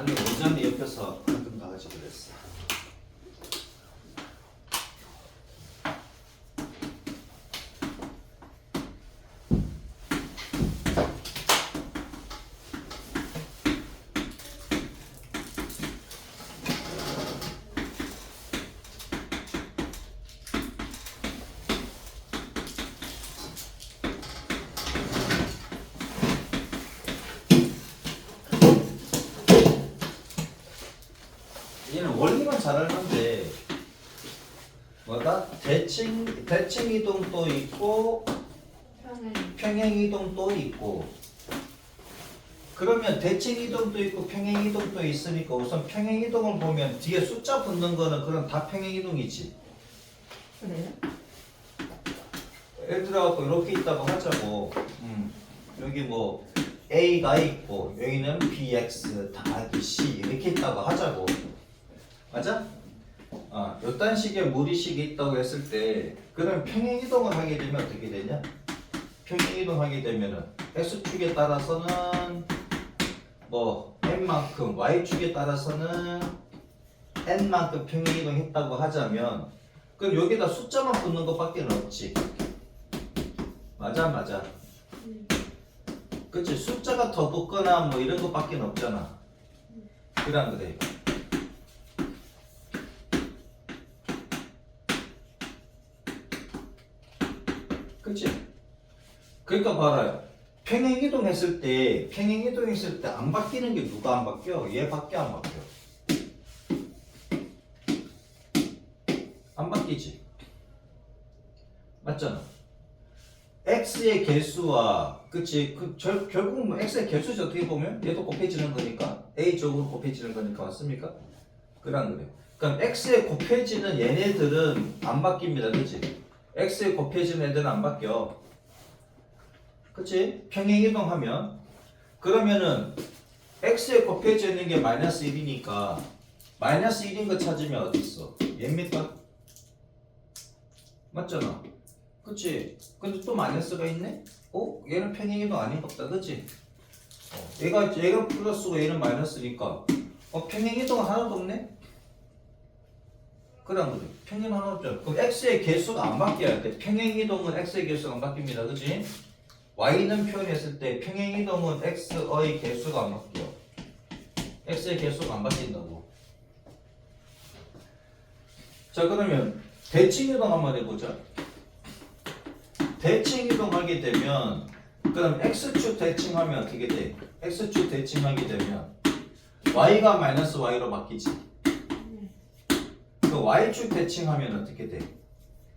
아니 오전에 옆에서 가끔 나가지 그랬어. 얘는 원리만 잘 알는데 뭐다? 대칭 이동도 있고 평행 이동도 있고. 그러면 대칭 이동도 있고 평행 이동도 있으니까 우선 평행 이동을 보면 뒤에 숫자 붙는 거는 그럼 다 평행 이동이지. 그래요? 예를 들어갖고 이렇게 있다고 하자고. 여기 뭐 A가 있고 여기는 BX 더하기 C 이렇게 있다고 하자고. 맞아? 요딴 식의 무리식이 있다고 했을 때 그럼 평행 이동을 하게 되면 어떻게 되냐? 평행 이동하게 되면은 X축에 따라서는 뭐 N만큼 Y축에 따라서는 N만큼 평행 이동했다고 하자면 그럼 여기다 숫자만 붙는 것밖에 없지. 맞아. 그치? 숫자가 더 붙거나 뭐 이런 것밖에 없잖아. 그래 안 그래? 그치? 그러니까 봐라요. 평행 이동했을 때 안 바뀌는 게 누가 안 바뀌어? 얘밖에 안 바뀌어. 안 바뀌지. 맞잖아. x의 개수와 그치? 결국 뭐 x의 개수지 어떻게 보면 얘도 곱해지는 거니까 a 쪽으로 곱해지는 거니까 맞습니까? 그래 안 그래? 그럼 x에 곱해지는 얘네들은 안 바뀝니다. 그치? x에 곱해지는 애들은 안 바뀌어. 그치? 평행 이동하면 그러면은 x에 곱해지는 게 마이너스 1이니까 마이너스 1인 거 찾으면 어디 있어? 얘입니까? 맞잖아. 그치? 근데 또 마이너스가 있네? 얘는 평행 이동 아닌 것 같다. 그치? 얘가 플러스고 얘는 마이너스니까 평행 이동은 하나도 없네? 그래 안 그래? 평행 하나 없잖아. 그럼 x의 개수가 안 바뀌어야 돼. 평행 이동은 x의 개수가 안 바뀝니다. 그치? y는 표현했을 때 평행 이동은 x의 개수가 안 바뀌어. x의 개수가 안 바뀐다고. 자 그러면 대칭 이동 한번 해보자. 대칭 이동하게 되면 그럼 x축 대칭하면 어떻게 돼? x축 대칭하게 되면 y가 마이너스 y로 바뀌지. 그 y축 대칭하면 어떻게 돼?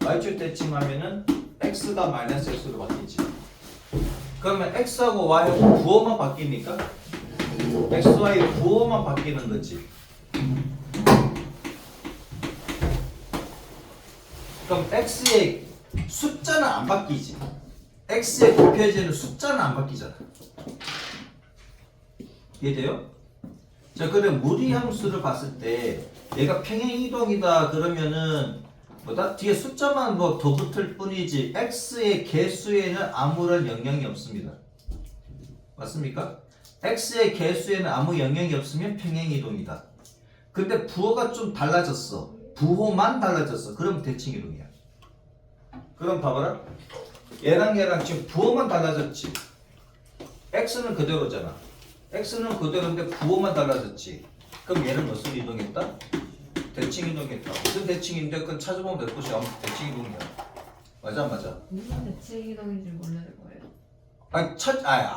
y축 대칭하면은 x가 마이너스 x로 바뀌지. 그러면 x하고 y하고 부호만 바뀝니까? x, y 부호만 바뀌는 거지. 그럼 x의 숫자는 안 바뀌지. x에 곱해지는 숫자는 안 바뀌잖아. 이해돼요? 자, 그럼 무리함수를 봤을 때 얘가 평행 이동이다 그러면은 뭐다? 뒤에 숫자만 뭐 더 붙을 뿐이지 x의 개수에는 아무런 영향이 없습니다. 맞습니까? x의 개수에는 아무 영향이 없으면 평행 이동이다. 근데 부호가 좀 달라졌어. 부호만 달라졌어. 그럼 대칭 이동이야. 그럼 봐봐라. 얘랑 지금 부호만 달라졌지. x는 그대로잖아. x는 그대로인데 부호만 달라졌지. 그럼 얘는 무슨 이동했다? 대칭 이동했다. 무슨 대칭인데 그건 찾아보면 될 것이 아무튼 대칭 이동이야. 맞아. 무슨 대칭 이동인지 모르는 거예요?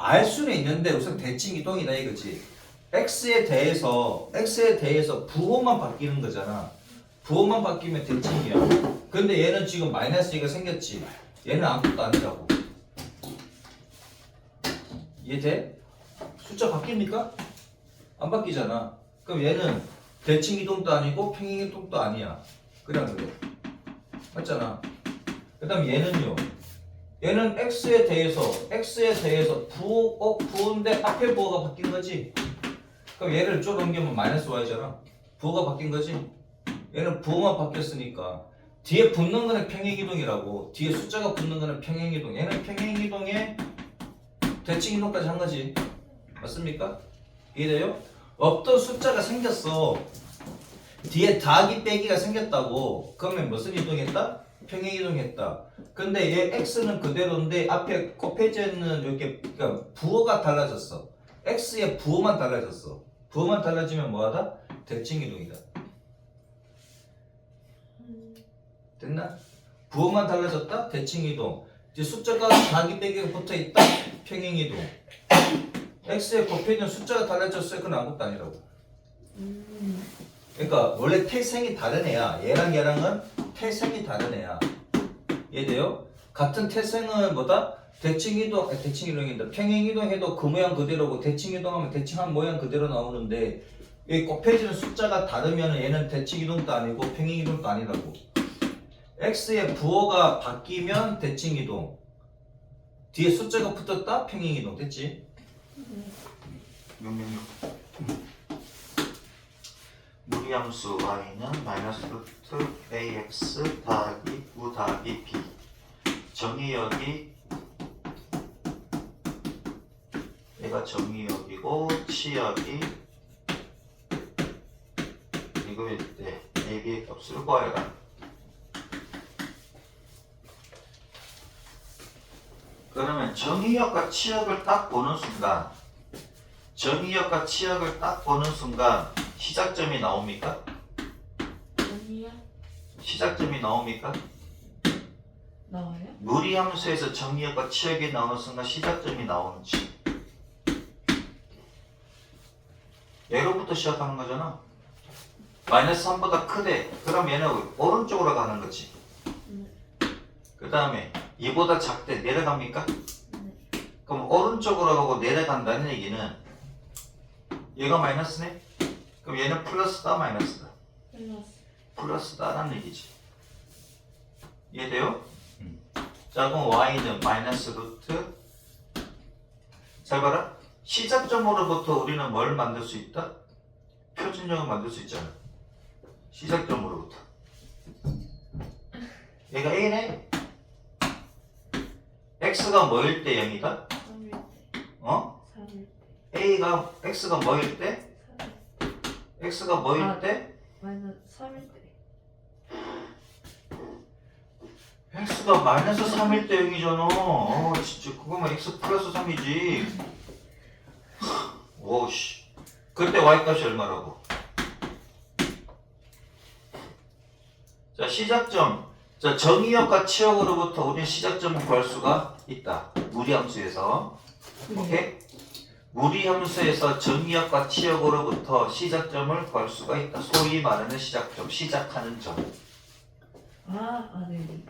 알 수는 있는데 우선 대칭 이동이다 이거지. x에 대해서 부호만 바뀌는 거잖아. 부호만 바뀌면 대칭이야. 근데 얘는 지금 마이너스 2가 생겼지. 얘는 아무것도 아니라고. 이해돼? 숫자 바뀝니까? 안 바뀌잖아. 그럼 얘는 대칭 이동도 아니고 평행 이동도 아니야. 그래 안 그래? 맞잖아. 그 다음 얘는요. 얘는 x에 대해서 부호인데 앞에 부호가 바뀐 거지. 그럼 얘를 쭉 넘기면 마이너스 y잖아. 부호가 바뀐 거지. 얘는 부호만 바뀌었으니까 뒤에 붙는 거는 평행 이동이라고. 뒤에 숫자가 붙는 거는 평행 이동. 얘는 평행 이동에 대칭 이동까지 한 거지. 맞습니까? 이해돼요? 없던 숫자가 생겼어. 뒤에 더하기 빼기가 생겼다고. 그러면 무슨 이동했다? 평행 이동했다. 근데 얘 x는 그대로인데 앞에 곱해지는 이렇게 그러니까 부호가 달라졌어. x의 부호만 달라졌어. 부호만 달라지면 뭐하다? 대칭 이동이다. 됐나? 부호만 달라졌다? 대칭 이동. 이제 숫자가 더하기 빼기가 붙어 있다? 평행 이동. x의 곱해지는 숫자가 달라졌어요. 그건 아무것도 아니라고. 그러니까 원래 태생이 다른 애야. 얘랑 얘랑은 태생이 다른 애야. 이해돼요? 같은 태생은 뭐다? 대칭 이동인데 평행 이동해도 그 모양 그대로고 대칭 이동하면 대칭한 모양 그대로 나오는데 이 곱해지는 숫자가 다르면 얘는 대칭 이동도 아니고 평행 이동도 아니라고. x의 부호가 바뀌면 대칭 이동. 뒤에 숫자가 붙었다? 평행 이동. 됐지? 무리함수 y는 마이너스 루트 ax 더하기 u 더하기 b. 정의역이 얘가 정의역이고 치역이 이거일 때 ab의 값을 구하여라. 그러면 정의역과 치역을 딱 보는 순간 시작점이 나옵니까? 아니요. 시작점이 나옵니까? 나와요? 무리함수에서 정의역과 치역이 나오는 순간 시작점이 나오는지. 얘로부터 시작하는 거잖아. 마이너스 3보다 크대. 그럼 얘는 오른쪽으로 가는 거지. 그 다음에 2보다 작대. 내려갑니까? 그럼 오른쪽으로 가고 내려간다는 얘기는 얘가 마이너스네? 그럼 얘는 플러스다 마이너스다? 플러스다라는 얘기지. 이해돼요? 자 그럼 y는 마이너스 루트. 잘 봐라. 시작점으로부터 우리는 뭘 만들 수 있다? 표준형을 만들 수 있잖아. 시작점으로부터. 얘가 a네? x가 뭐일 때 0이다? 3일 때. 어? 3일 때. a가 x가 뭐일 때? 3일. x가 뭐일 아. 때? 마이너스 3일 때. x가 마이너스 3일 때 0이잖아. 진짜 그거만 x 플러스 3이지. 오씨. 그때 y값이 얼마라고? 자 시작점. 자 정의역과 치역으로부터 우리는 시작점을 구할 수가 있다. 무리함수에서. 오케이? 무리함수에서 정의역과 치역으로부터 시작점을 구할 수가 있다. 소위 말하는 시작점, 시작하는 점. 네.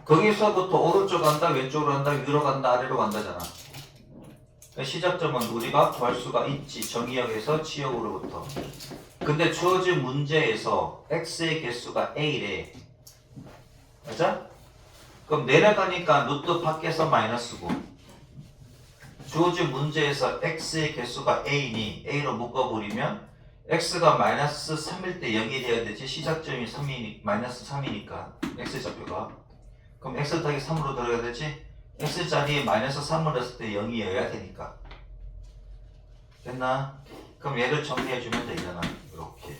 거기서부터 오른쪽 간다, 왼쪽으로 간다, 위로 간다, 아래로 간다잖아. 시작점은 우리가 구할 수가 있지. 정의역에서 치역으로부터. 근데 주어진 문제에서 x의 개수가 a래. 맞아? 그럼 내려가니까 루트 밖에서 마이너스고. 주어진 문제에서 x의 개수가 a니 a로 묶어버리면 x가 마이너스 3일 때 0이 되어야 되지. 시작점이 3이니, 마이너스 3이니까 x 좌표가. 그럼 x 더하기 3으로 들어가야 되지. x 자리에 마이너스 3을 했을 때 0이어야 되니까. 됐나? 그럼 얘를 정리해주면 되잖아. 이렇게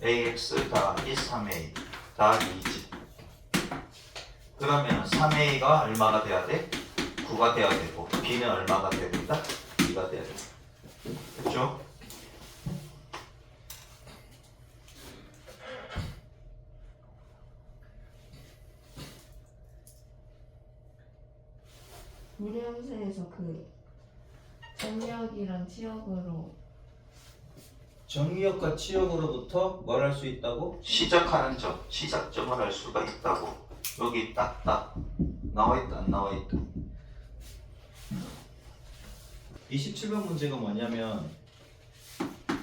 ax 더하기 3a 더하기 2지. 그러면 3a가 얼마가 돼야 돼? 9가 돼야 되고 b는 얼마가 돼야 된다? 2가 돼야 된다. 됐죠? 무리함수에서 그 정리역이랑 치역으로 정의역과 치역으로부터 뭘 할 수 있다고? 시작하는 점, 시작점을 할 수가 있다고. 여기 딱딱 나와있다 안 나와있다. 27번 문제가 뭐냐면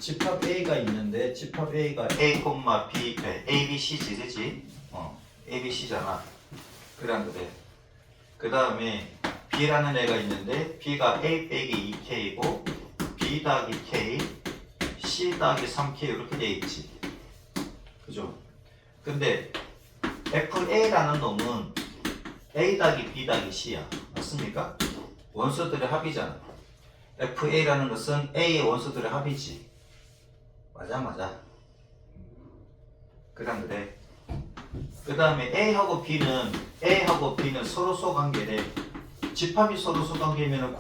집합 A가 있는데 집합 A가 A, B, A, B, C지 그치? A, B, C잖아. 그래 안 그래? 그 다음에 B라는 애가 있는데 B가 A 빼기 2K이고 B 더하기 K, C 더하기 3K 이렇게 돼 있지. 그죠? 근데 FA라는 놈은 A 더하기 B 더하기 C야. 맞습니까? 원소들의 합이잖아. FA라는 것은 A의 원소들의 합이지. 맞아. 그냥 그래. 그 다음에 A하고 B는 서로소 관계래. 집합이 서로소 관계면은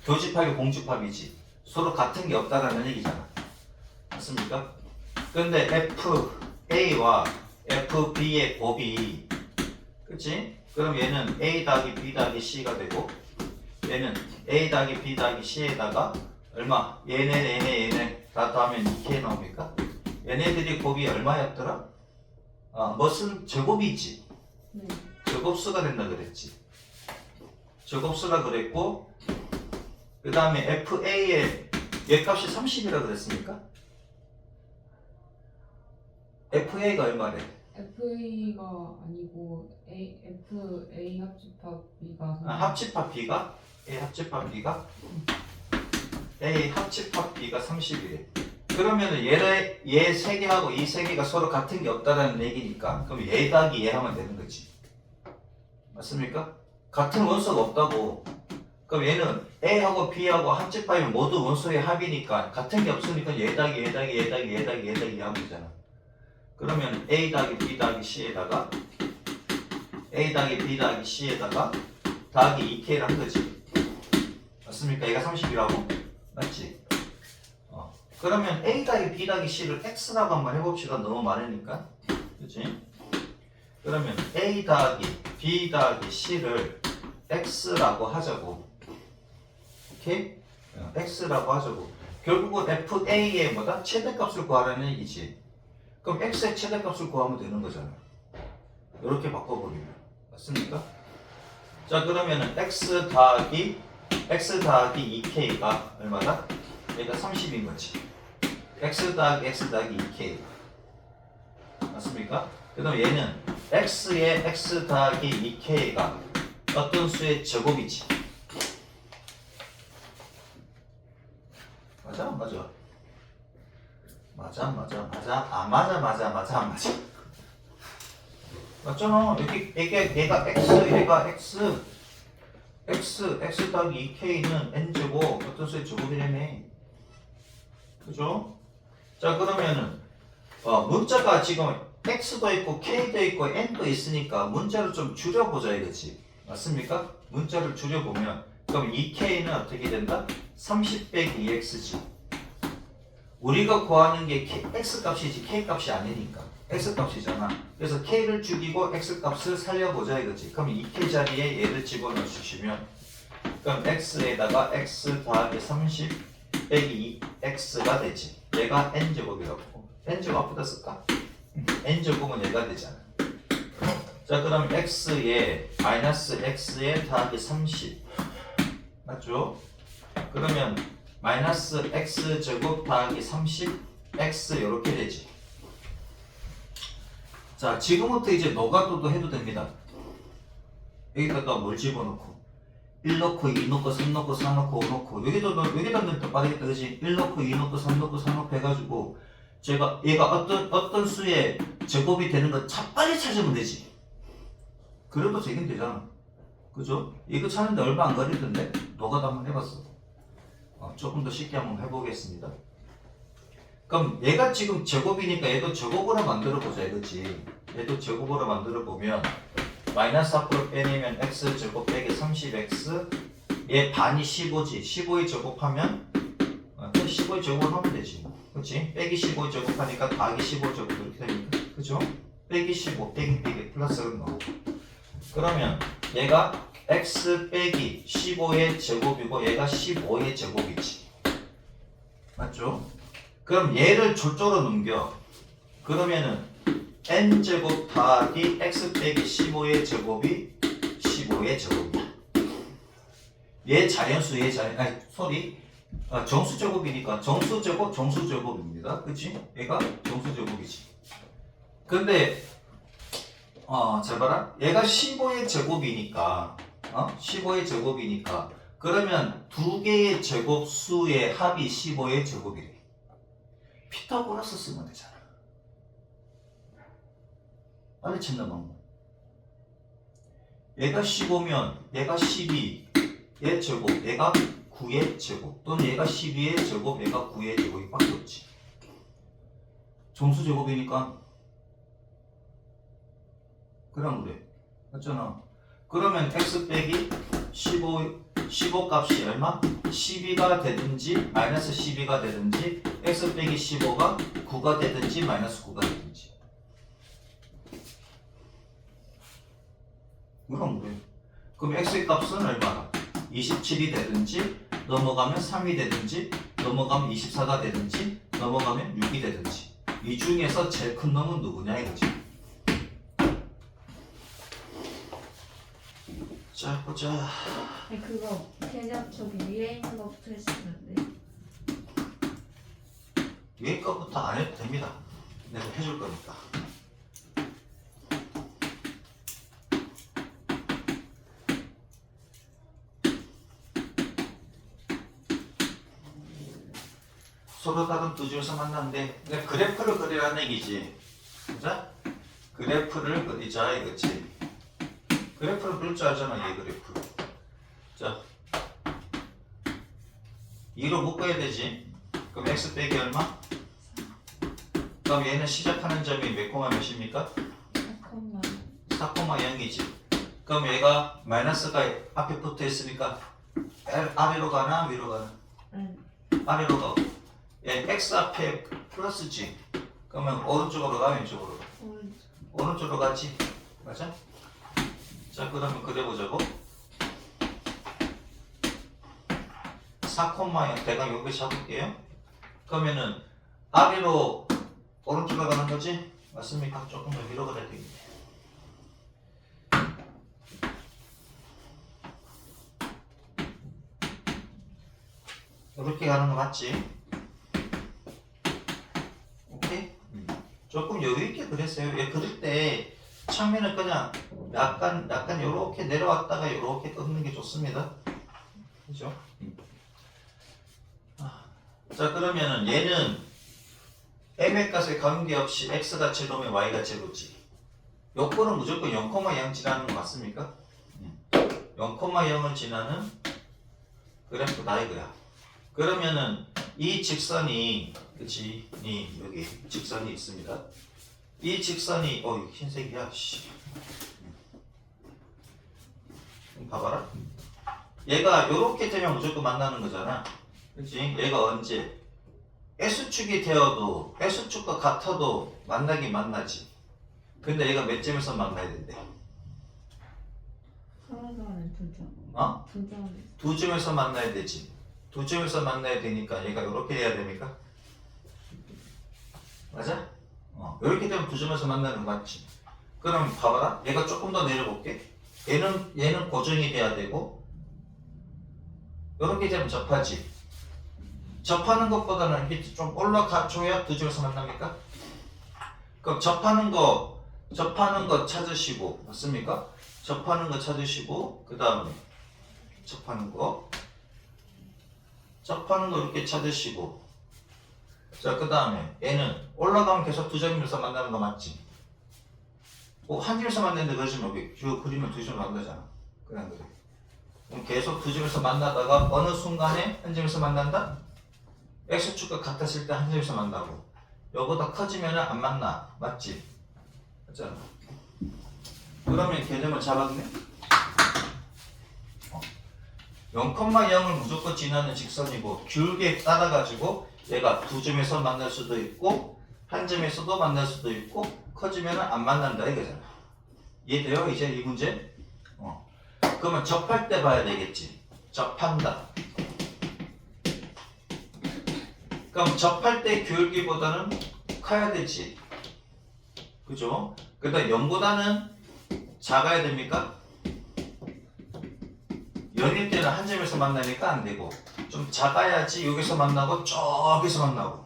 교집합이 공집합이지. 서로 같은 게 없다라는 얘기잖아. 맞습니까? 근데 FA와 FB의 곱이, 그치? 그럼 얘는 A 더하기 B 더하기 C가 되고, 얘는 A 더하기 B 더하기 C에다가 얼마? 얘네 다 더하면 2K 나옵니까? 얘네들이 곱이 얼마였더라? 무슨 제곱이지? 네. 제곱수가 된다 그랬지. 제곱수라 그랬고, 그 다음에 FA의 얘 값이 30이라 그랬습니까? FA가 얼마래? FA가 아니고 FA 합집합 B가 합집합 B가? A 합집합 B가? A 합집합 B가 30이래. 그러면은 얘 세 개하고 이 세 개가 서로 같은 게 없다라는 얘기니까, 그럼 얘 더하기 얘 하면 되는 거지. 맞습니까? 같은 원소가 없다고. 그럼 얘는 A하고 B하고 합집합이 모두 원소의 합이니까 같은 게 없으니까 얘 더하기 얘 더하기 얘 더하기 얘 더하기 얘 더하기 하면 되잖아. 그러면 A 더하기 B 더하기 C에다가 A 더하기 B 더하기 C에다가 더하기 2K를 한 거지. 맞습니까? 얘가 30이라고? 맞지? 그러면 A 더하기 B 더하기 C를 X라고 한번 해봅시다. 너무 많으니까. 그치? 그러면 A 더하기 B 더하기 C를 X라고 하자고. 오케이? X라고 하자고. 결국은 FA의 뭐다? 최대값을 구하라는 얘기지. 그럼 X의 최대값을 구하면 되는 거잖아. 이렇게 바꿔버리면. 맞습니까? 자, 그러면은 X 더하기 2K가 얼마다? 얘가 30인 거지. X 더하기 2K. 맞습니까? 그 다음 얘는 X의 X 더하기 2K가 어떤 수의 제곱이지. 맞아. 맞잖아. 얘가 X 더하기 2K는 N제곱, 어떤 수의 제곱이라며. 그죠? 자, 그러면은, 문자가 지금 X도 있고, K도 있고, N도 있으니까 문자를 좀 줄여보자 이거지. 맞습니까? 문자를 줄여보면, 그럼 2K는 어떻게 된다? 30 빼기 2X지. 우리가 구하는 게 X 값이지, K 값이 아니니까. X 값이잖아. 그래서 K를 죽이고 X 값을 살려보자 이거지. 그럼 2K 자리에 얘를 집어넣어 주시면, 그럼 X에다가 X 더하기 30 빼기 2X가 되지. 얘가 N제곱이라고. N제곱 앞에다 쓸까? N제곱은 얘가 되잖아. 자, 그럼 X에 마이너스 X에 더하기 30 맞죠? 그러면 마이너스 X제곱 더하기 30X 이렇게 되지. 자, 지금부터 이제 노가도도 해도 됩니다. 여기다가 뭘 집어넣고 1 넣고 2 넣고 3 넣고 4 넣고 5 넣고 여기다 넣으면 더 빠르겠다 그지? 1 넣고 2 넣고 3 넣고 4 넣고 해가지고 얘가 어떤 수의 제곱이 되는 거 빨리 찾으면 되지. 그래도 되긴 되잖아. 그죠? 이거 찾는데 얼마 안 걸리던데? 노가도 한번 해봤어. 조금 더 쉽게 한번 해보겠습니다. 그럼 얘가 지금 제곱이니까 얘도 제곱으로 만들어보자 이거지. 얘도 제곱으로 만들어보면 마이너스 앞으로 빼내면 x제곱 빼기 30x 얘 반이 15지. 15의 제곱하면 15의 제곱을 하면 되지. 그치? 빼기 15의 제곱하니까 더하기 15의 제곱 이렇게 되니까 그죠? 빼기 15 빼기 플러스를 넣어. 그러면 얘가 x 빼기 15의 제곱이고 얘가 15의 제곱이지. 맞죠? 그럼 얘를 저쪽으로 넘겨. 그러면은 n제곱 더하기 x 빼기 15의 제곱이 15의 제곱이야. 얘 자연수, 정수제곱이니까 정수제곱입니다. 그치? 얘가 정수제곱이지. 근데 잘 봐라. 얘가 15의 제곱이니까 15의 제곱이니까 그러면 두 개의 제곱수의 합이 15의 제곱이래. 피타고라스 쓰면 되잖아. 빨리 찾는 방법. 얘가 15면 얘가 12의 제곱, 얘가 9의 제곱 또는 얘가 12의 제곱, 얘가 9의 제곱이 밖에 없지. 정수 제곱이니까. 그럼 그래. 맞잖아. 그러면 x 빼기 15 값이 얼마? 12가 되든지 마이너스 12가 되든지 x 빼기 15가 9가 되든지 마이너스 9가 되든지. 그럼 그래. 그럼 x의 값은 얼마나? 27이 되든지 넘어가면 3이 되든지 넘어가면 24가 되든지 넘어가면 6이 되든지 이 중에서 제일 큰 놈은 누구냐 이거지. 자 보자. 아니, 그거 그냥 저기 위에 있는 거부터 했으면 돼. 위에 거부터 안 해도 됩니다. 내가 해줄 거니까. 서로 다른 두 줄에서 만났는데 그러니까 그래프를 그리라는 얘기지. 자, 그래프를 그리자 이거지. 그래프를 그릴 줄 알잖아, 얘 그래프. 자, 2로 묶어야 되지. 그럼 x 빼기 얼마? 그럼 얘는 시작하는 점이 몇 콤마 몇입니까? 잠깐만. 4,0이지. 그럼 얘가 마이너스가 앞에 붙어 있으니까 아래로 가나 위로 가나? 응. 아래로 가고. 얘 x 앞에 플러스지. 그러면 오른쪽으로 가 왼쪽으로 가? 오른쪽. 오른쪽으로 가지. 맞아? 자, 그러면 그려보자고. 4,0 대강 여기 잡을게요. 그러면은 아래로 오른쪽으로 가는 거지? 맞습니까? 조금 더 위로 가야 되겠네. 이렇게 가는 거 맞지? 오케이? 조금 여유있게 그렸어요. 얘 그릴 때 처음에는 그냥 약간 요렇게 내려왔다가 요렇게 꺾는 게 좋습니다. 그죠? 자, 그러면은 얘는 m의 값에 관계없이 x가 제로면 y가 제로지. 요거는 무조건 0,0 지나는 거 맞습니까? 0,0을 지나는 그래프다 이거야. 그러면은 이 직선이, 그치? 여기 직선이 있습니다. 이 직선이, 흰색이야, 씨. 봐봐라. 얘가 요렇게 되면 무조건 만나는 거잖아. 그치? 얘가 언제? S축이 되어도, S축과 같아도 만나긴 만나지. 근데 얘가 몇 점에서 만나야 된대? 서로 간에 두 점. 어? 두 점에서. 두 점에서 만나야 되지. 두 점에서 만나야 되니까 얘가 이렇게 돼야 됩니까? 맞아? 이렇게 되면 두 점에서 만나는 거 맞지? 그럼 봐봐라. 얘가 조금 더 내려볼게. 얘는 고정이 돼야 되고 이렇게 되면 접하지. 접하는 것보다는 밑에 좀 올라가줘야 두 점에서 만납니까? 그럼 접하는 거 찾으시고 맞습니까? 접하는 거 찾으시고 그 다음에 접하는 거 이렇게 찾으시고 자, 그 다음에 얘는 올라가면 계속 두 점에서 만나는 거 맞지? 한 점에서 만났는데 그러시면 여기 그리면 두 점 만나잖아. 그냥 그래. 그럼 계속 두 점에서 만나다가 어느 순간에 한 점에서 만난다? X축과 같았을 때 한 점에서 만나고 요보다 커지면 안 만나. 맞지? 맞잖아. 그러면 개념을 잡았네? 0,0을 무조건 지나는 직선이고 귤게 따라가지고 얘가 두 점에서 만날 수도 있고 한 점에서도 만날 수도 있고 커지면 안 만난다 이거잖아. 이해돼요? 이제 이 문제? 그러면 접할 때 봐야 되겠지. 접한다. 그럼 접할 때 기울기보다는 커야 되지. 그죠? 그다음 0보다는 작아야 됩니까? 0일 때는 한 점에서 만나니까 안 되고 좀 작아야지 여기서 만나고 저기서 만나고.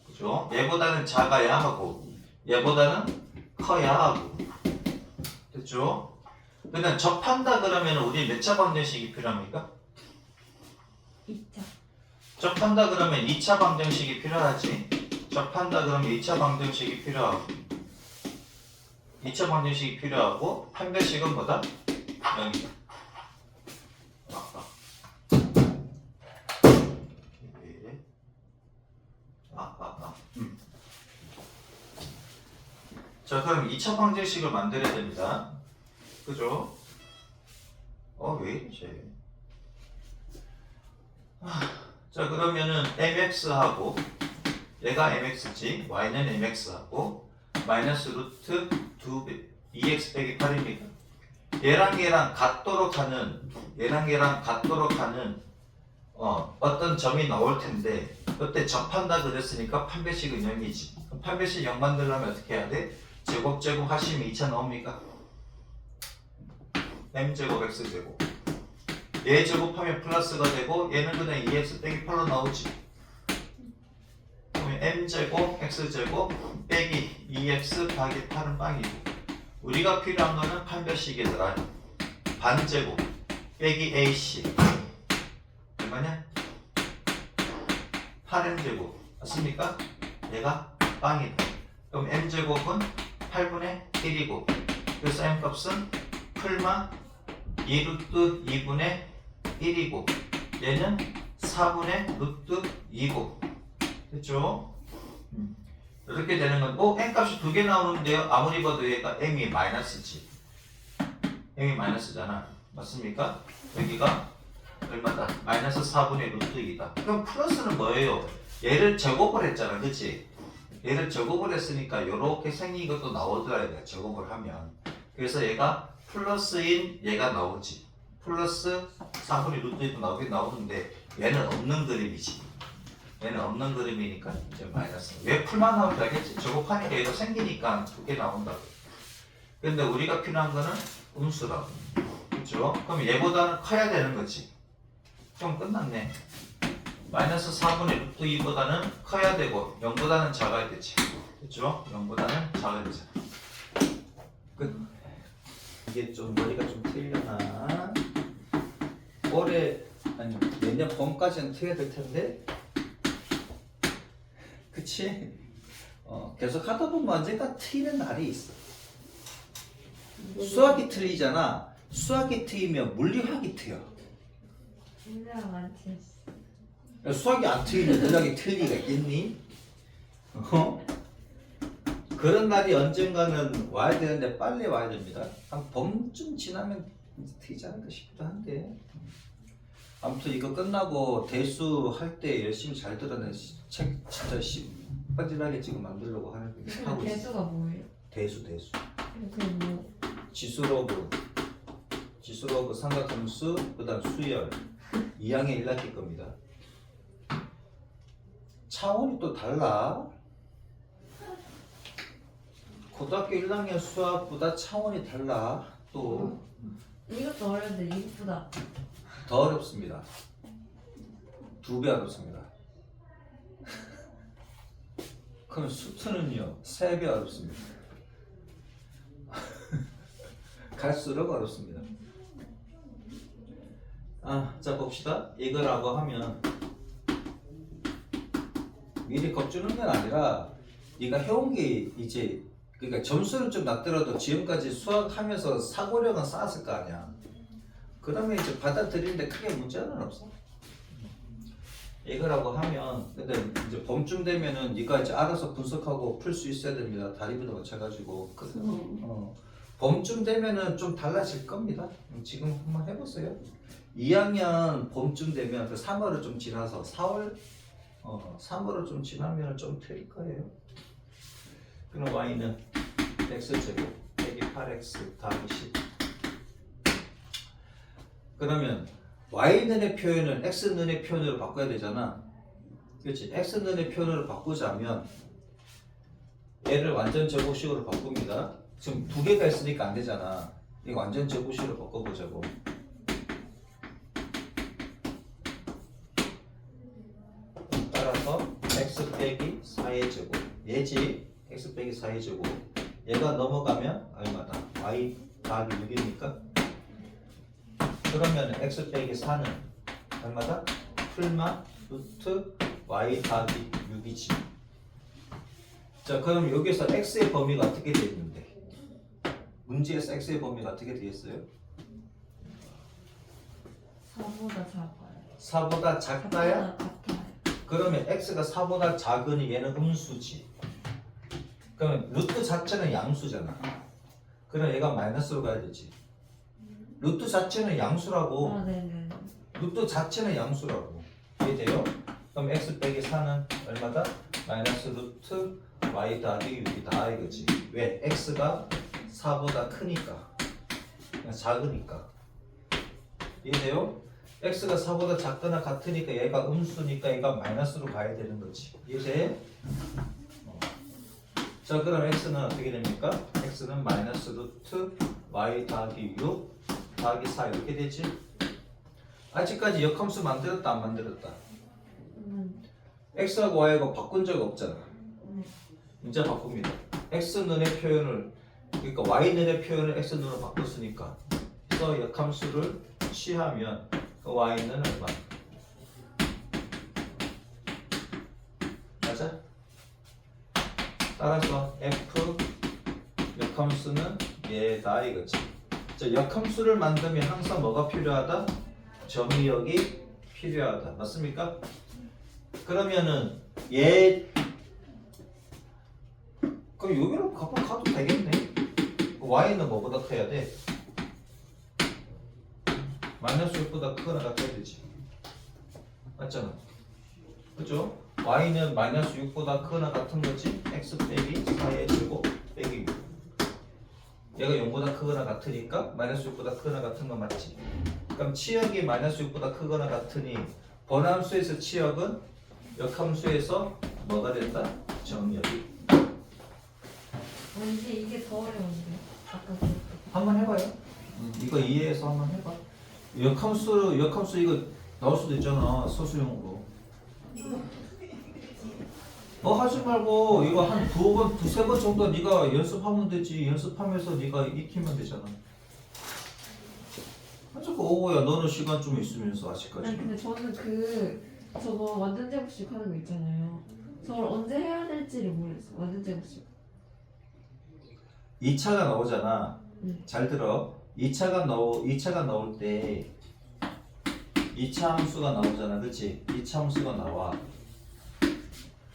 그죠? 얘보다는 작아야 하고 얘보다는 커야 하고. 됐죠? 그다음 접한다 그러면 우리 몇 차 방정식이 필요합니까? 2차. 접한다 그러면 2차 방정식이 필요하지. 접한다 그러면 2차 방정식이 필요하고 2차 방정식이 필요하고 판별식은 뭐다? 0이다. 자, 그럼 2차 방정식을 만들어야 됩니다. 그죠? 왜 이러지? 자, 그러면은 mx하고 얘가 mx지, y는 mx하고 마이너스 루트 2x 빼기 8입니다. 얘랑 같도록 하는 어떤 점이 나올 텐데 그때 접한다 그랬으니까 판별식은 0이지. 그럼 판별식 0 만들려면 어떻게 해야 돼? 제곱 하시면 2차 나옵니까? m제곱 x제곱 얘 제곱하면 플러스가 되고 얘는 그냥 2x 빼기 8로 나오지. 그러면 m제곱 x제곱 빼기 2x 더하기 8은 빵이고 우리가 필요한 거는 판별식이더라. 반제곱 빼기 ac 얼마냐? 8m제곱 맞습니까? 얘가 빵이다. 그럼 m제곱은 8분의 1이고 그래서 m값은 풀마 2루트 2분의 1이고 얘는 4분의 루트 2고 됐죠? 이렇게 되는 건 n값이 2개 나오는데요. 아무리 봐도 얘가 m이 마이너스지. m이 마이너스잖아. 맞습니까? 여기가 얼마다? 마이너스 4분의 루트 2다. 그럼 플러스는 뭐예요? 얘를 제곱을 했잖아. 그치? 얘를 제곱을 했으니까 이렇게 생긴 것도 나오더라. 얘가 제곱을 하면. 그래서 얘가 플러스인 얘가 나오지. 플러스 4분의 루트 2도 나오긴 나오는데 얘는 없는 그림이지. 얘는 없는 그림이니까 이제 마이너스. 왜 풀만 나오는지 알겠지? 제곱하니까 얘도 생기니까 2개 나온다고. 근데 우리가 필요한 거는 음수라고. 그렇죠? 그럼 얘보다는 커야 되는 거지. 그럼 끝났네. 마이너스 4분의 루트 2보다는 커야 되고 0보다는 작아야 되지. 그렇죠? 0보다는 작아야 되잖아. 끝. 이게 좀 머리가 좀 틀려나? 올해 아니 내년 봄까지는 틀려야 될 텐데. 그치? 계속 하다 보면 언젠가 틀리는 날이 있어. 수학이 틀리잖아. 수학이 틀리면 물리학이 틀려. 물리학 안 틀렸어. 수학이 안 틀리면 물리학이 틀릴 리가 있겠니? 그런 날이 언젠가는 와야 되는데 빨리 와야 됩니다. 한 봄쯤 지나면 틀리지 않을까 싶기도 한데. 아무튼 이거 끝나고 대수 할 때 열심히 잘 들어내. 책 진짜 빠질하게 지금 만들려고 하고 있어. 대수가 뭐예요? 대수. 그게 뭐? 지수로그, 삼각함수, 그다음 수열 2학년 1학기 겁니다. 차원이 또 달라. 고등학교 1학년 수학보다 차원이 달라. 또 이것도 어려운데 이것보다 더 어렵습니다. 2배 어렵습니다. 그럼 수투는요 3배 어렵습니다. 갈수록 어렵습니다. 자 봅시다. 이거라고 하면 미리 겁주는 건 아니라 네가 해온 게 이제 그러니까 점수는 좀 낮더라도 지금까지 수학하면서 사고력은 쌓았을 거 아니야. 그러면 이제 받아들이는데 크게 문제는 없어. 이거라고 하면 근데 이제 봄쯤 되면은 네가 이제 알아서 분석하고 풀 수 있어야 됩니다. 다리부터 맞춰가지고. 봄쯤 되면은 좀 달라질 겁니다. 지금 한번 해보세요. 2학년 봄쯤 되면 그 3월을 좀 지나서 4월 3월을 좀 지나면 좀 틀릴 거예요. 그럼 y는 x제곱 빼기 8x 더하기 10. 그러면 y는의 표현을 x는의 표현으로 바꿔야 되잖아. 그렇지? x는의 표현으로 바꾸자면 얘를 완전 제곱식으로 바꿉니다. 지금 2개가 있으니까 안 되잖아. 이거 완전 제곱식으로 바꿔보자고. 따라서 x 빼기 4의 제곱. 얘지? x 빼기 4의 제곱. 얘가 넘어가면 얼마다? y 더하기 6이니까. 그러면 x 빼기 4는 얼마다? 풀마 루트 y 더하기 6이지. 자, 그럼 여기서 x의 범위가 어떻게 되어 있는데? 문제에서 x의 범위가 어떻게 되어 있어요? 4보다 작아요. 4보다 작다야? 같아요. 그러면 x가 4보다 작으니 얘는 음수지. 그럼 그러면 루트 자체는 양수잖아. 그럼 얘가 마이너스로 가야 되지. 루트 자체는 양수라고. 아, 네네. 루트 자체는 양수라고. 이해돼요? 그럼 x 빼기 4는 얼마다? 마이너스 루트 y 더하기 6이다 이거지. 왜? x가 4보다 크니까. 그냥 작으니까. 이해돼요? x가 4보다 작거나 같으니까 얘가 음수니까 얘가 마이너스로 가야 되는 거지. 이해돼? 자, 그럼 x는 어떻게 됩니까? x는 마이너스 루트 y 더하기 6 더하기 4 이렇게 되지? 아직까지 역함수 만들었다 안 만들었다? x하고 y하고 바꾼 적 없잖아. 이제 바꿉니다. x는의 표현을 그러니까 y는의 표현을 x는으로 바꿨으니까 그래서 역함수를 취하면 그 y는 얼마? 맞아? 따라서 f 역함수는 얘다 이거지. 자, 역함수를 만들면 항상 뭐가 필요하다? 점유역이 필요하다. 맞습니까? 그러면은 얘 그럼 여기로 가도 되겠네. y는 뭐보다 커야 돼? 마이너스 6보다 크거나 같아야 되지. 맞잖아. 그죠? y는 마이너스 6보다 크거나 같은 거지. x 빼기 4의 제곱 빼기 6. 얘가 0보다 크거나 같으니까 마이너스 6보다 크거나 같은 건 맞지. 그럼 치역이 마이너스 6보다 크거나 같으니 번함수에서 치역은 역함수에서 뭐가 된다? 정역이. 왠지 이게 더 어려운데. 아까 그. 한번 해봐요. 이거 이해해서 한번 해봐. 역함수 이거 나올 수도 있잖아. 소수용으로. 하지 말고 이거 한 두세 번 정도 네가 연습하면 되지. 연습하면서 네가 익히면 되잖아. 자꾸 오고야 너는 시간 좀 있으면서 아직까지. 아니 근데 저는 저거 완전 제곱식 하는 거 있잖아요. 저걸 언제 해야 될지를 모르겠어. 완전 제곱식. 2차가 나오잖아. 잘 들어. 2차가 나올 때 2차 함수가 나오잖아. 그치? 2차 함수가 나와.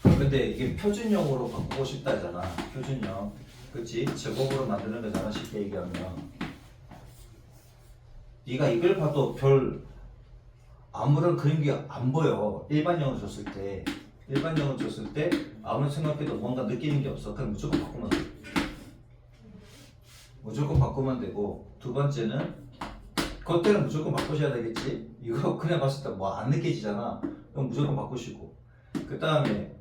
근데 이게 표준형으로 바꾸고 싶다 했잖아. 표준형. 그치? 제곱으로 만드는 거잖아. 쉽게 얘기하면. 네가 이걸 봐도 별 아무런 그런 게 안 보여. 일반형으로 줬을 때 아무리 생각해도 뭔가 느끼는 게 없어. 그럼 무조건 바꾸면 돼. 무조건 바꾸면 되고, 두 번째는 그때는 무조건 바꾸셔야 되겠지. 이거 그냥 봤을 때 뭐 안 느껴지잖아. 그럼 무조건 바꾸시고. 그 다음에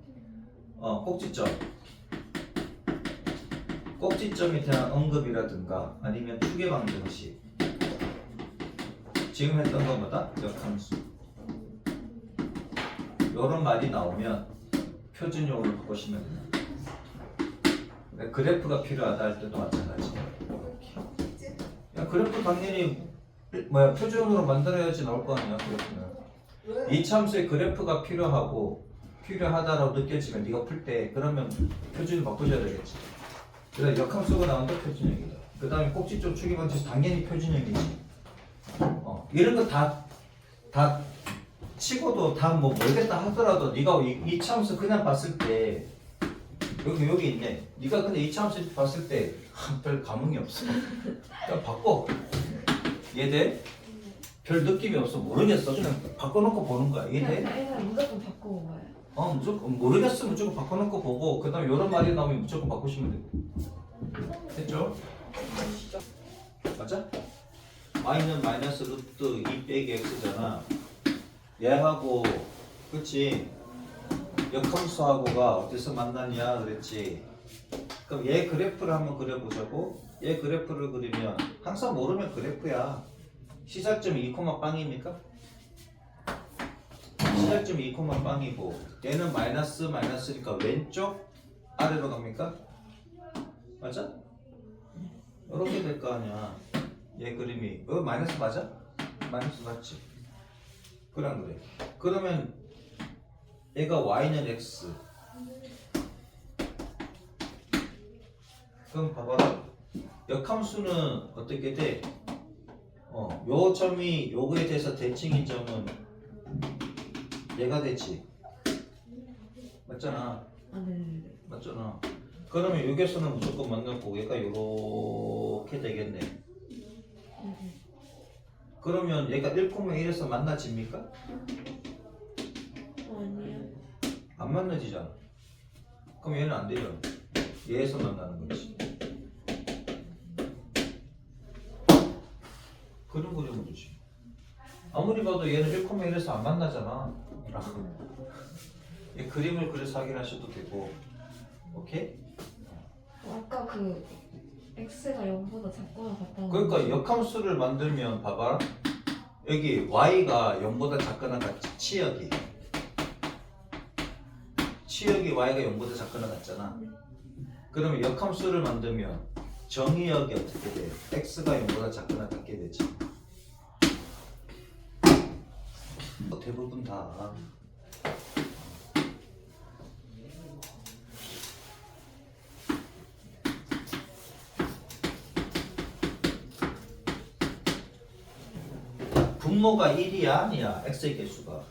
꼭지점에 대한 언급이라든가 아니면 추계 방정식. 지금 했던 것보다 역함수. 이런 말이 나오면 표준용으로 바꾸시면 됩니다. 그래프가 필요하다 할 때도 마찬가지. 야, 그래프 당연히 표준으로 만들어야지 나올 거 아니야. 그래프는 이 함수의 그래프가 필요하다라고 느껴지면 네가 풀 때 그러면 표준을 바꾸셔야 되겠지. 그래서 역함수가 나온다 표준형이다. 그 다음에 꼭지점 추계 방정식 당연히 표준형이지. 이런 거 다 치고도 다 뭐 모르겠다 하더라도 네가 이 함수 그냥 봤을 때 여기 있네. 네가 근데 이 함수 봤을 때 별 감흥이 없어. 그냥 바꿔. 이해돼? 별 느낌이 없어. 모르겠어. 그냥 바꿔놓고 보는 거야. 이해돼? 그냥 무조건 바꾸고 봐요. 무조건 모르겠으면 무조건 바꿔놓고 보고 그 다음에 이런 말이 나오면 무조건 바꾸시면 되고. 됐죠? 맞아? y는 마이너스 루트 2 빼기 x잖아. 얘하고 그치? 역함수하고가 어디서 만나냐 그랬지. 그럼 얘 그래프를 한번 그려보자고. 얘 그래프를 그리면 항상 모르면 그래프야. 시작점이 2,빵입니까? 시작점이 2,빵이고 얘는 마이너스니까 왼쪽 아래로 갑니까? 맞아? 이렇게 될 거 아니야. 얘 그림이 마이너스 맞아? 마이너스 맞지? 그래 안 그래? 그러면 얘가 y는 x. 그럼 봐봐라. 역함수는 어떻게 돼? 요 점이 요거에 대해서 대칭인 점은 얘가 되지. 맞잖아. 아, 네네네. 맞잖아. 그러면 여기서는 무조건 만날 거고 얘가 요렇게 되겠네. 그러면 얘가 1,1에서 만나집니까? 아니요. 안 만나지잖아. 그럼 얘는 안 되죠. 얘에서 만나는 거지. 그림 그리면 되지. 아무리 봐도 얘는 1,1에서 안 만나잖아. 이 그림을 그려서 확인하셔도 되고. 오케이? 아까 그 x가 0보다 작거나 같다는 그러니까 역함수를 만들면 봐봐. 여기 y가 0보다 작거나 같지. 치역이 y가 0보다 작거나 같잖아. 그러면 역함수를 만들면 정의역이 어떻게 돼? x가 0보다 작거나 같게 되지. 대부분 다. 분모가 1이야 아니야? x의 개수가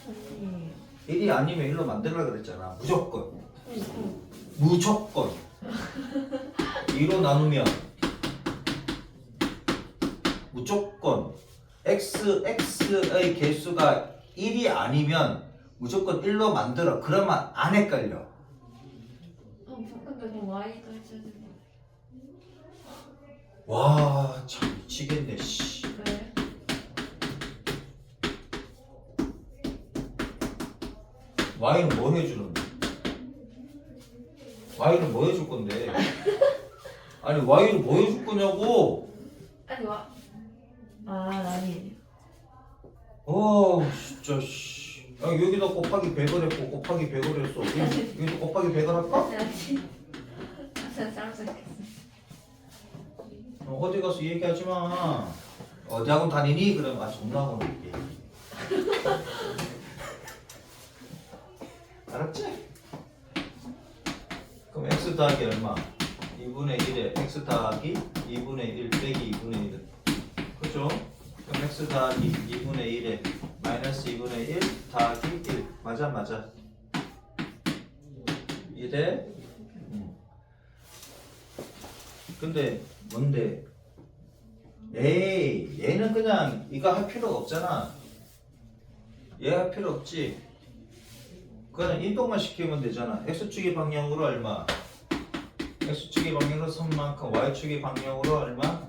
아니에요. 1이 아니면 1로 만들라 그랬잖아. 무조건 2로 나누면 무조건 x의 개수가 1이 아니면 무조건 1로 만들어. 그러면 안 헷갈려. 근데 그럼 y도 해줘야 되는 거 와, 참 미치겠네. 씨. 왜? y는 뭐 해주는데? y는 뭐 해줄 건데? 아니 y는 뭐 해줄 거냐고? 아니 아니에요. 진짜 씨. 아, 여기다 곱하기 100을 했고 곱하기 100을 했어. 여기도 곱하기 100을 할까? 아니. 쌀쌀 했어. 어디 가서 얘기하지 마. 어디 학원 다니니? 그러면 아 존나 학원 얘기해. 알았지? 그럼 x 더하기 얼마? 2분의 1에 x 더하기 2분의 1 빼기 2분의 1. 그죠? 그럼 x 더하기 2분의 1에 마이너스 2분의 1 더하기 1. 맞아. 1에 근데 뭔데? 에이 얘는 그냥 이거 할 필요가 없잖아. 얘 할 필요 없지. 그거는 이동만 시키면 되잖아. x축의 방향으로 얼마? x축의 방향으로 3만큼, y축의 방향으로 얼마?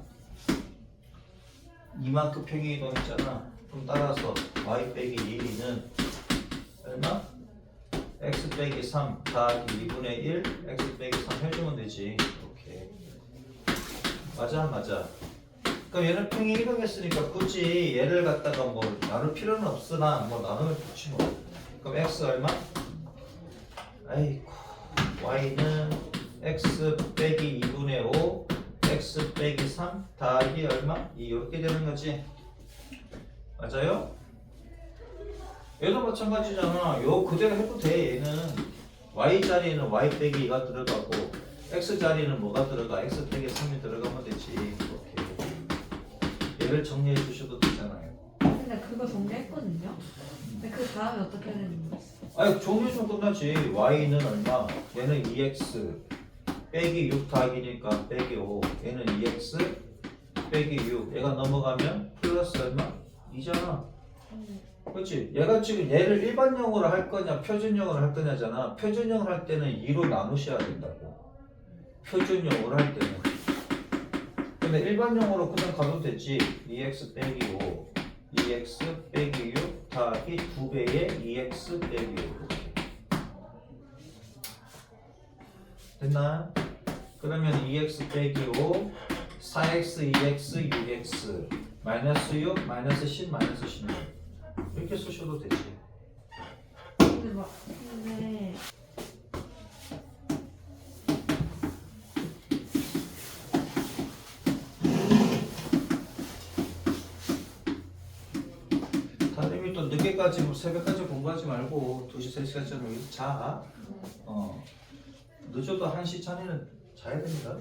이만큼 평행 이동했잖아. 그럼 따라서 y 빼기 1은 얼마? x 빼기 3 더하기 2분의 1 x 빼기 3 해주면 되지. 오케이. 맞아. 그럼 얘는 평행 이동했으니까 굳이 얘를 갖다가 뭐 나눌 필요는 없으나 뭐 나누면 좋지 뭐. 그럼 x 얼마? 아이고 y는 x 빼기 2분의 5 x 빼기 3 더하기 얼마? 이렇게 되는 거지. 맞아요? 얘도 마찬가지잖아. 요 그대로 해도 돼. 얘는 y 자리에는 y 빼기 2가 들어가고 x 자리에는 뭐가 들어가? x 빼기 3이 들어가면 되지. 이렇게 얘를 정리해 주셔도 되잖아요. 근데 그거 정리했거든요. 근데 그 다음에 어떻게 해야 되는 거였어? 아니 정리해주면 끝나지. y는 얼마? 얘는 2x 빼기 6 더하기니까 빼기 5. 얘는 2x 빼기 6. 얘가 넘어가면 플러스 얼마? 2잖아. 그렇지? 얘가 지금 얘를 일반형으로 할 거냐 표준형으로 할 거냐잖아. 표준형으로 할 때는 2로 나누셔야 된다고. 표준형으로 할 때는. 근데 일반형으로 그냥 가도 되지. 2x 빼기 5 2x 빼기 6 더하기 2배의 2x 빼기 5 이렇게. 됐나? 그러면 2x 빼기 5 4x 2x 6x 마이너스 6 마이너스 10 마이너스 16 이렇게 쓰셔도 되지. 근데 다음에 또 늦게까지 뭐 새벽까지 공부하지 말고 2시 3시까지 여기서 자. 늦어도 1시 전에는 자야 됩니다.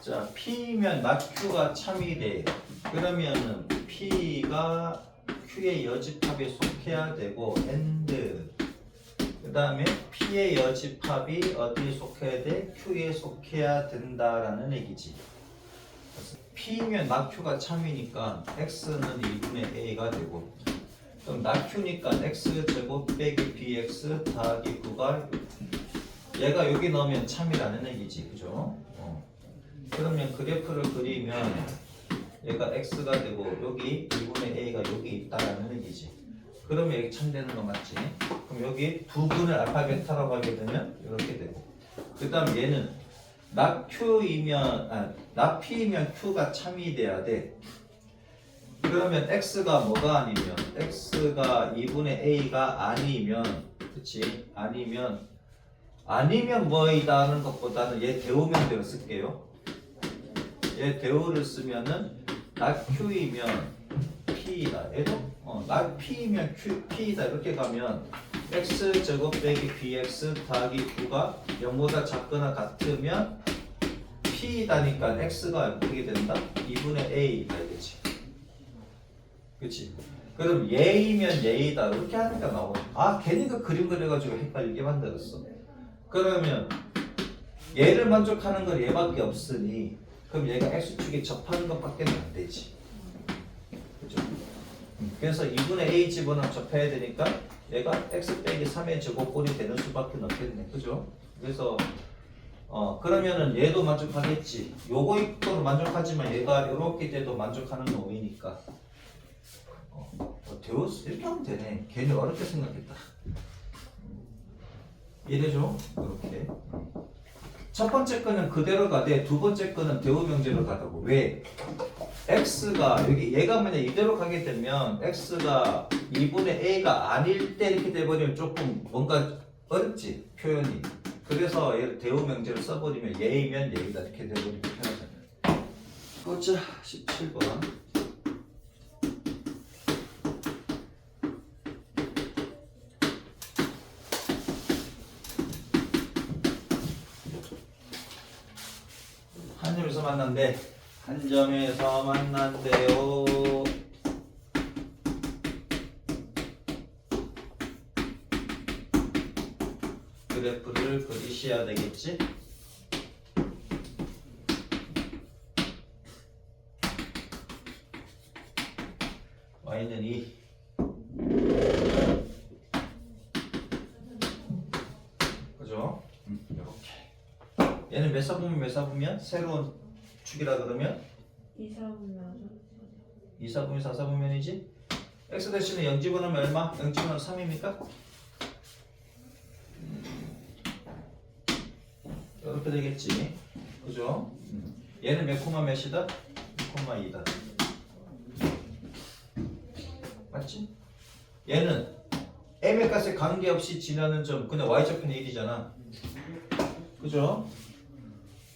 자, P면 낙Q가 참이 돼. 그러면은 P가 Q의 여집합에 속해야 되고 and 그 다음에 P의 여집합이 어디에 속해야 돼? Q에 속해야 된다라는 얘기지. P면 낙Q가 참이니까 X는 2분의 A가 되고 그럼 낙Q니까 X제곱 빼기 BX 더하기 9가 얘가 여기 넣으면 참이라는 얘기지. 그죠? 그러면 그래프를 그리면 얘가 X가 되고 여기 2분의 A가 여기 있다라는 얘기지. 그러면 여기 참되는 거 맞지? 그럼 여기 두 분을 알파 베타라고 하게 되면 이렇게 되고 그 다음 얘는 낙 P이면 Q가 참이 돼야 돼. 그러면 X가 뭐가 아니면 X가 2분의 A가 아니면 그치? 아니면 뭐이다 하는 것보다는 얘 대우명대로 쓸게요. 얘 대우를 쓰면은 낙 Q이면 P이다. 얘도 낙 P이면 P이다 이렇게 가면 X제곱 빼기 BX 더하기 9가 0보다 작거나 같으면 P이다니까 X가 어떻게 된다? 2분의 A가 되지. 그치? 그럼 얘이면 얘이다 이렇게 하니까 나오네. 아 괜히 그 그림 그려가지고 헷갈리게 만들었어. 그러면 얘를 만족하는 건 얘밖에 없으니 그럼 얘가 X축에 접하는 것밖에 안 되지. 그죠? 그래서 2분의 A 집어넣으면 접해야 되니까 얘가 X 빼기 3의 제곱꼴이 되는 수밖에 없겠네. 그죠? 그래서 그러면은 얘도 만족하겠지. 요거 있고도 만족하지만 얘가 요렇게 돼도 만족하는 놈이니까 되었어. 이렇게 하면 되네. 괜히 어렵게 생각했다. 이해되죠? 이렇게. 첫 번째 거는 그대로 가되 두 번째 거는 대우명제로 가다고. 왜? X가 여기 얘가 만약 이대로 가게 되면 X가 2분의 A가 아닐 때 이렇게 돼버리면 조금 뭔가 어렵지 표현이. 그래서 얘를 대우명제로 써버리면 얘이면 얘이다 이렇게 돼버리면 편하잖아요. 보자 17번. 한 점에서 만난대. 한 점에서 만난대요. 그래프를 그리셔야 되겠지? y는 2. 그죠? 이렇게. 얘는 몇 사분면 몇 사분면? 새로운 축이라 그러면 2사분면 4사분면이지? x 대신에 0 집어넣으면 얼마? 0 집어넣으면 3입니까? 이렇게 되겠지. 그죠? 얘는 몇 코마 몇이다? 2,2다. 맞지? 얘는 m의 값에 관계없이 지나는 점 그냥 y좌표는 1이잖아. 그죠?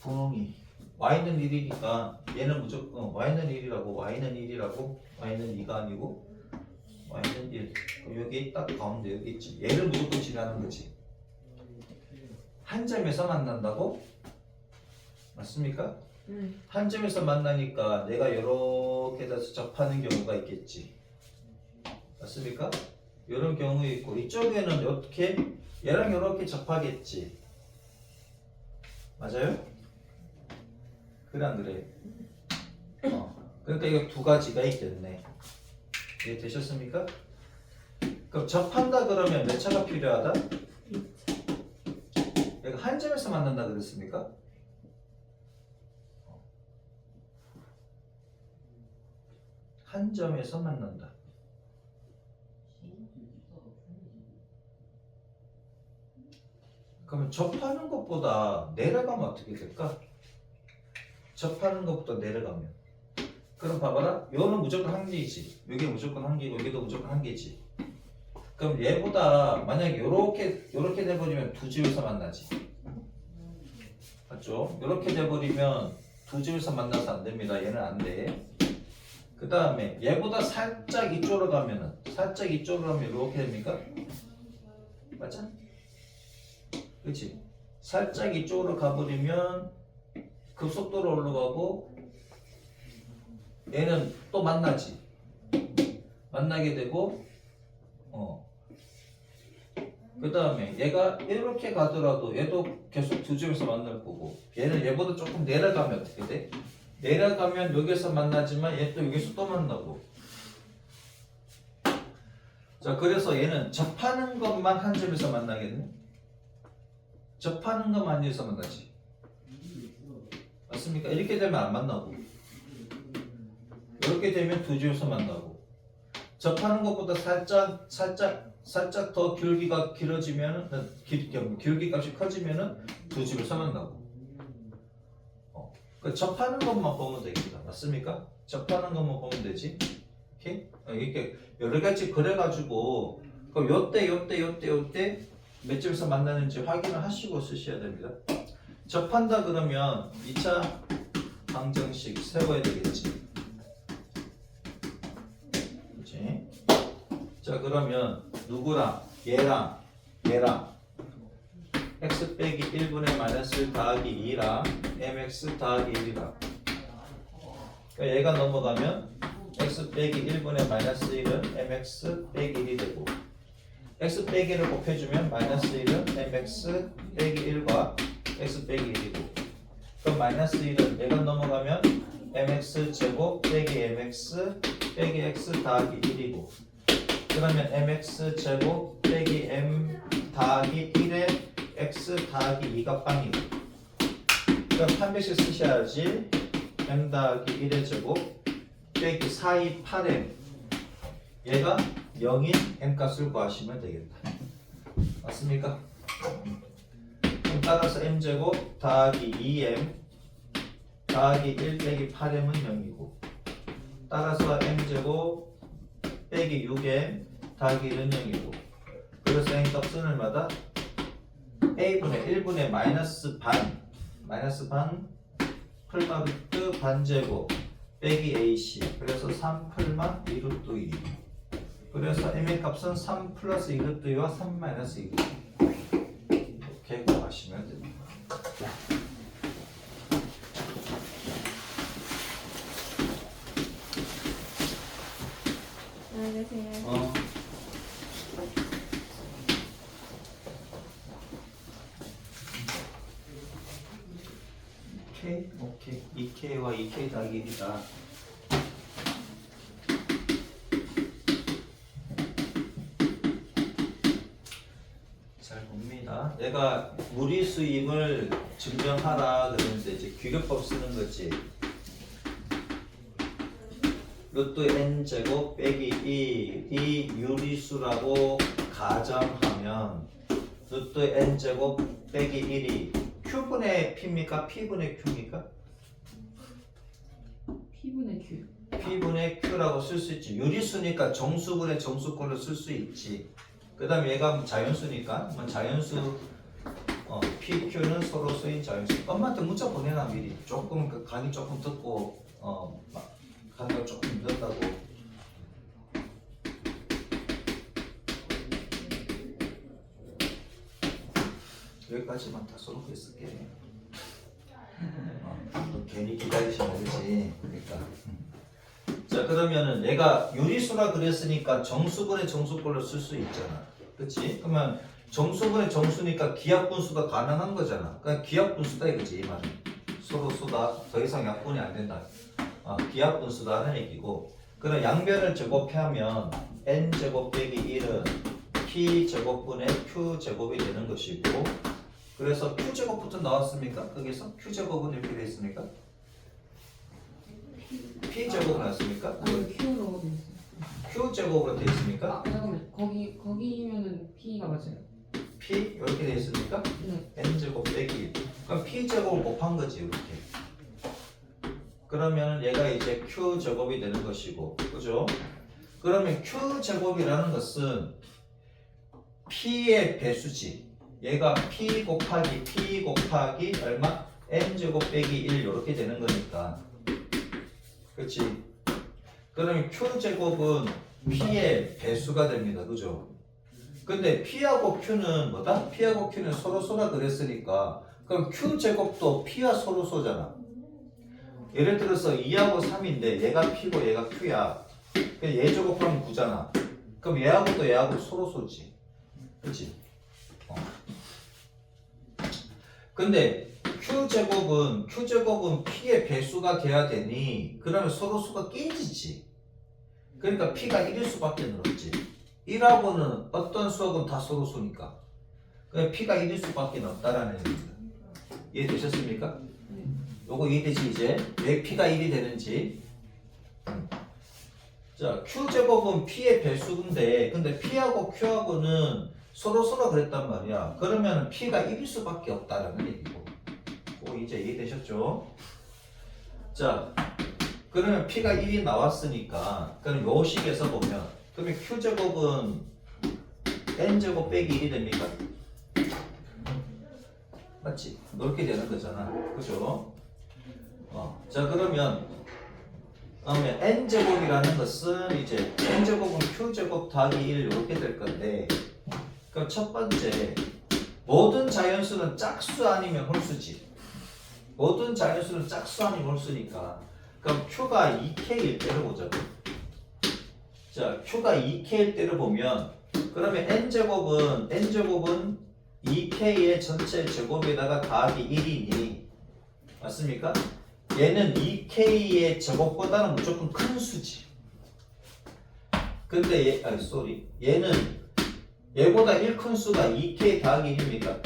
분홍이 y는 1이니까 얘는 무조건 y는 1이라고 y는 1이라고 y는 2가 아니고 y는 1. 여기 딱 가운데 여기 있지. 얘를 무조건 지나는 거지. 한 점에서 만난다고? 맞습니까? 한 점에서 만나니까 내가 이렇게 돼서 접하는 경우가 있겠지. 맞습니까? 이런 경우 있고 이쪽에는 어떻게 얘랑 이렇게 접하겠지. 맞아요? 그래 안 그래? 그러니까 이거 두 가지가 있겠네. 이해 되셨습니까? 그럼 접한다 그러면 몇 차가 필요하다? 얘가 한 점에서 만난다 그랬습니까? 한 점에서 만난다. 그러면 접하는 것보다 내려가면 어떻게 될까? 접하는 것보다 내려가면 그럼 봐봐라. 요는 무조건 한 개이지. 요게 무조건 한 개고 여기도 무조건 한 개지. 그럼 얘보다 만약에 요렇게 돼버리면 두 집에서 만나지. 맞죠? 요렇게 돼버리면 두 집에서 만나서 안 됩니다. 얘는 안 돼. 그 다음에 얘보다 살짝 이쪽으로 가면은 이렇게 됩니까? 맞아? 그치? 살짝 이쪽으로 가버리면 급속도로 올라가고 얘는 또 만나지. 만나게 되고 그 다음에 얘가 이렇게 가더라도 얘도 계속 두 점에서 만날 거고 얘는 얘보다 조금 내려가면 어떻게 돼? 내려가면 여기서 만나지만 얘 또 여기서 또 만나고 자 그래서 얘는 접하는 것만 한 점에서 만나겠네? 접하는 것만 한 점에서 만나지 맞습니까? 이렇게 되면 안 만나고 이렇게 되면 두 점에서 만나고 접하는 것보다 살짝 더 길기가 길어지면 길기 값이 커지면은 두 집에서 만나고 그 접하는 것만 보면 되겠다 맞습니까? 접하는 것만 보면 되지 오케이? 이렇게 여러 가지 그래가지고 그럼 요때 몇 점에서 만나는지 확인을 하시고 쓰셔야 됩니다 접한다 그러면 2차 방정식 세워야 되겠지 그치? 자 그러면 누구랑 얘랑 x 빼기 1분의 마이너스 1 더하기 2랑 mx 더하기 1이랑 그러니까 얘가 넘어가면 x 빼기 1분의 마이너스 1은 mx 빼기 1이 되고 x 빼기 1을 곱해주면 마이너스 1은 mx 빼기 1과 x 빼기 1이고 그럼 마이너스 1은 얘가 넘어가면 mx 제곱 빼기 mx 빼기 x 더하기 1이고 그러면 mx 제곱 빼기 m 더하기 1에 x 더하기 2가 빵이고 그럼 한 배씩 쓰셔야지 m 더하기 1의 제곱 빼기 4이 8m 얘가 0인 m값을 구하시면 되겠다 맞습니까? 그럼 따라서 m제곱 더하기 2m 더하기 1 빼기 8m은 0이고 따라서 m제곱 빼기 6m 더하기 1은 0이고 그래서 m값은 얼마다? a분의 1분의 마이너스 반 풀마루트 반제곱 빼기 ac 그래서 3풀마 2루트 2 그래서 m의 값은 3 플러스 2루트 2와 3 마이너스 2 이렇게 구하시면 됩니다 안녕히 계세요. 오케이 2K와 2K 더하기 1이다 잘 봅니다 내가 무리수임을 증명하라 그러는데 이제 규격법 쓰는 거지 루트 n제곱 빼기 2이 유리수라고 가정하면 루트 n제곱 빼기 1이 Q분의 P입니까? P분의 Q입니까? P분의 Q. P분의 Q라고 쓸 수 있지. 유리수니까 정수분의 정수꼴로 쓸 수 있지. 그 다음에 얘가 자연수니까 자연수 PQ는 서로수인 자연수. 엄마한테 문자 보내놔 미리. 조금 그 강의 조금 듣고 강의가 조금 늦었다고. 여기까지만 다 써놓고 있을게. 괜히 기다리시면 되지. 그러니까. 자 그러면은 얘가 유리수라 그랬으니까 정수분의 정수꼴로 쓸 수 있잖아. 그렇지? 그러면 정수분의 정수니까 기하분수가 가능한 거잖아. 그러니까 기하분수다 이거지 이 말은. 서로수다. 더 이상 약분이 안 된다. 기하분수다 하는 얘기고. 그럼 양변을 제곱하면 n제곱 빼기 1은 p제곱분의 q제곱이 되는 것이고 그래서 q제곱부터 나왔습니까? 거기서 q제곱은 이렇게 되어 있습니까? p제곱 나왔습니까? 아니 Q로 돼 있어요. q제곱으로 되어 있습니까? 잠깐만 거기면은 P가 맞아요. p 이렇게 되어 있습니까? 네. n제곱 빼기 1 그럼 p제곱을 곱한 거지 이렇게 그러면 얘가 이제 q제곱이 되는 것이고 그죠? 그러면 q제곱이라는 것은 p의 배수지 얘가 p 곱하기 얼마? n제곱 빼기 1 이렇게 되는 거니까 그렇지? 그러면 q제곱은 p의 배수가 됩니다 그죠? 근데 p하고 q는 뭐다? p하고 q는 서로소라 그랬으니까 그럼 q제곱도 p와 서로소잖아 예를 들어서 2하고 3인데 얘가 P고 얘가 Q야. 그럼 얘 제곱하면 9잖아. 그럼 얘하고 또 얘하고 서로 쏘지. 그치? 근데 Q제곱은 P의 배수가 돼야 되니 그러면 서로 수가 깨지지. 그러니까 P가 1일 수밖에 없지. 1하고는 어떤 수학은 다 서로 수니까. 그러니까 P가 1일 수밖에 없다라는 얘기입니다. 이해되셨습니까? 요거 이해되지 이제? 왜 P가 1이 되는지. 자, Q제곱은 P의 배수인데 근데 P하고 Q하고는 서로 그랬단 말이야. 그러면 P가 1일 수밖에 없다라는 얘기고. 오, 이제 이해되셨죠? 자, 그러면 P가 1이 나왔으니까 그럼 요 식에서 보면 그러면 Q제곱은 N제곱 빼기 1이 됩니까? 맞지? 이렇게 되는 거잖아. 그죠? 자, 그러면 N제곱이라는 것은 이제 N제곱은 Q제곱 더하기 1 이렇게 될 건데 그럼 첫 번째 모든 자연수는 짝수 아니면 홀수지. 모든 자연수는 짝수 아니면 홀수니까 그럼 Q가 2K일 때를 보자고. 자, Q가 2K일 때를 보면 그러면 N제곱은 2K의 전체 제곱에다가 더하기 1이니 맞습니까? 얘는 2K의 제곱보다는 무조건 큰 수지. 근데 얘는 얘보다 1 큰 수가 2K 더하기 1입니까?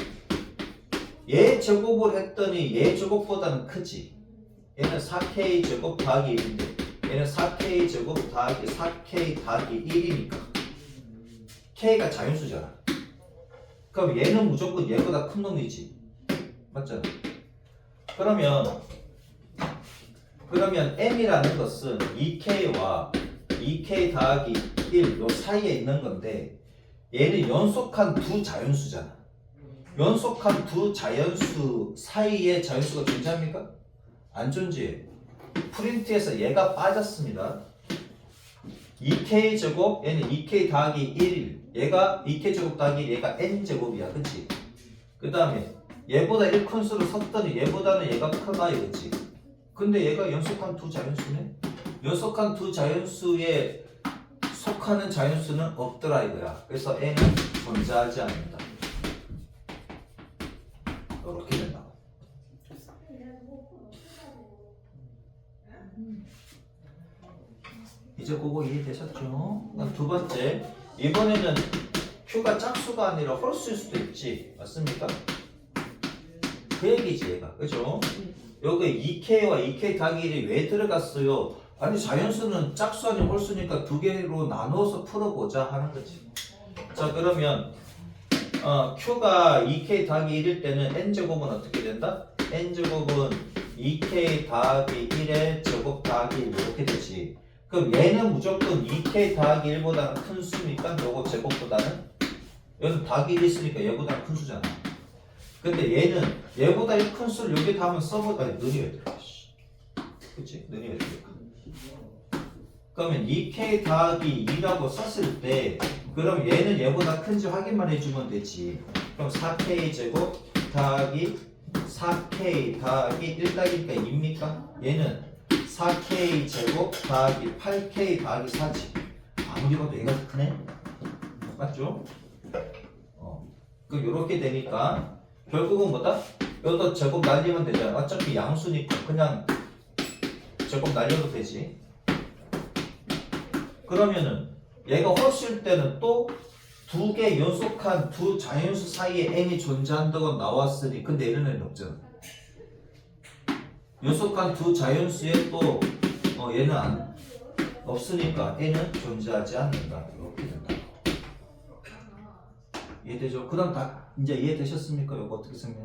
얘 제곱을 했더니 얘 제곱보다는 크지. 얘는 4K 제곱 더하기 1인데 얘는 4K 제곱 더하기 4K 더하기 1이니까 K가 자연수잖아. 그럼 얘는 무조건 얘보다 큰 놈이지. 맞잖아. 그러면 N이라는 것은 2K와 2K 더하기 1 요 사이에 있는 건데 얘는 연속한 두 자연수잖아. 연속한 두 자연수 사이에 자연수가 존재합니까? 안 존재해. 프린트에서 얘가 빠졌습니다. 2K 제곱 얘는 2K 더하기 1 얘가 2K 제곱 더하기 1 얘가 N제곱이야. 그치? 그 다음에 얘보다 1 큰 수를 섰더니 얘보다는 얘가 크다 이거지. 근데 얘가 연속한 두 자연수네? 연속한 두 자연수에 속하는 자연수는 없더라 이거야. 그래서 N은 존재하지 않는다. 이렇게 된다. 이제 그거 이해되셨죠? 두 번째, 이번에는 Q가 짝수가 아니라 홀수일 수도 있지. 맞습니까? 그 얘기지 얘가. 그죠? 여기 2K와 2K 더하기 1이 왜 들어갔어요? 아니 자연수는 짝수 아닌 홀수니까 두 개로 나눠서 풀어보자 하는 거지. 자, 그러면 Q가 2K 더하기 1일 때는 N제곱은 어떻게 된다? N제곱은 2K 더하기 1의 제곱 더하기 1 이렇게 되지. 그럼 얘는 무조건 2K 더하기 1보다는 큰 수니까 요거 제곱보다는 여기서 더하기 1 있으니까 얘보다 큰 수잖아. 근데 얘는 얘보다 1 큰 수를 여기 다 하면 써보다 는이 왜 들어가? 그치? 는이 왜 들어가? 그러면 2K 더하기 2라고 썼을 때 그럼 얘는 얘보다 큰지 확인만 해주면 되지. 그럼 4K 제곱 더하기 4K 더하기 1 더하기니까 2입니까? 얘는 4K 제곱 더하기 8K 더하기 4지. 아무리 봐도 얘가 더 크네? 맞죠? 그럼 요렇게 되니까 결국은 뭐다? 여기다 제곱 날리면 되잖아. 어차피 양수니까 그냥 제곱 날려도 되지. 그러면은 얘가 홀수일 때는 또 두 개 연속한 두 자연수 사이에 n이 존재한다고 나왔으니 근데 얘는 없잖아. 연속한 두 자연수에 또 얘는 없으니까 n은 존재하지 않는다. 이렇게 된다. 이해되죠? 그 다음 다 이제 이해되셨습니까? 이거 어떻게 생겼는지.